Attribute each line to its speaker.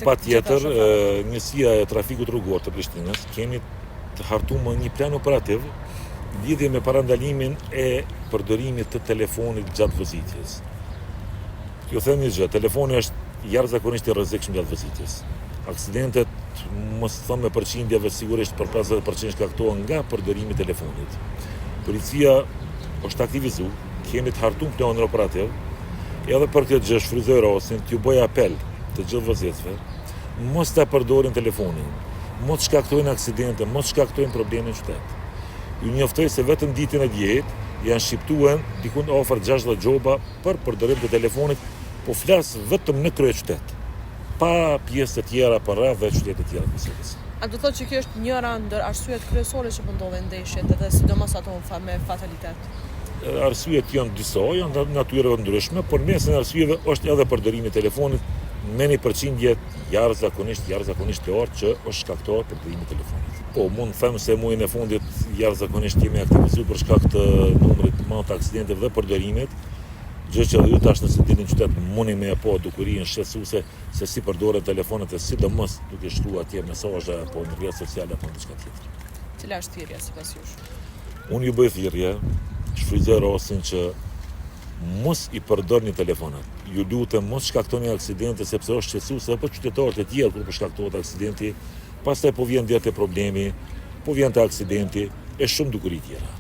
Speaker 1: Patjetër, njësia e trafikut rrugor të Prishtinës kemi të hartuar një plan operativ lidhje me parandalimin e përdorimit të telefonit gjatë vëzitjes. Ju them një gjë, telefoni është jashtëzakonisht i rrezikshëm gjatë vëzitjes. Aksidentet, mos them me përqindjeve, sigurisht për 50% shkaktohen nga përdorimi i telefonit. Policia është aktivizuar, kemi të hartuar planin operativ, edhe për këtë gjë shfrytëzoj rastin t'ju bëj apel të gjithë vëzhgësve, mos ta përdorin telefonin, mos shkaktojnë aksidente, mos shkaktojnë probleme në qytet. Ju njoftoj se vetëm ditën e djetë janë shqiptuar diku afër 60 gjoba për përdorim të telefonit, po flas vetëm në kryeqytet, pa pjesë të tjera për rreth dhe qytete të tjera të Kosovës.
Speaker 2: A do thotë që kjo është njëra ndër arsyet kryesore që po ndodhen ndeshjet edhe sidomos ato me fatalitet?
Speaker 1: Arsyet janë disa, janë natyrë ndryshme, por mesën e arsyeve është edhe përdorimi i telefonit me një përqindje jashtëzakonisht të lartë që është shkaktuar përdorimi i telefonit. Po, mund të them se muajin e fundit jashtëzakonisht jemi aktivizuar për shkak të numrit të madh të aksidenteve dhe përdorimit, gjë që ju tash nëse dini në qytet mundi me apo dukurinë shqetësuese se si përdoren telefonat e sidomos duke shkruar atje mesazhe apo në rrjetet sociale apo diçka tjetër.
Speaker 2: Cila është thirrja sipas jush?
Speaker 1: Unë ju bëj thirrje, shfrytëzoj rastin që mos i përdorni telefonat. Ju lutem mos shkaktoni aksidente sepse është shqetësuese apo qytetarët e tjerë kur po shkaktohet aksidenti, pastaj po vjen deri te problemi, po vjen te aksidenti e shumë dukuri tjera.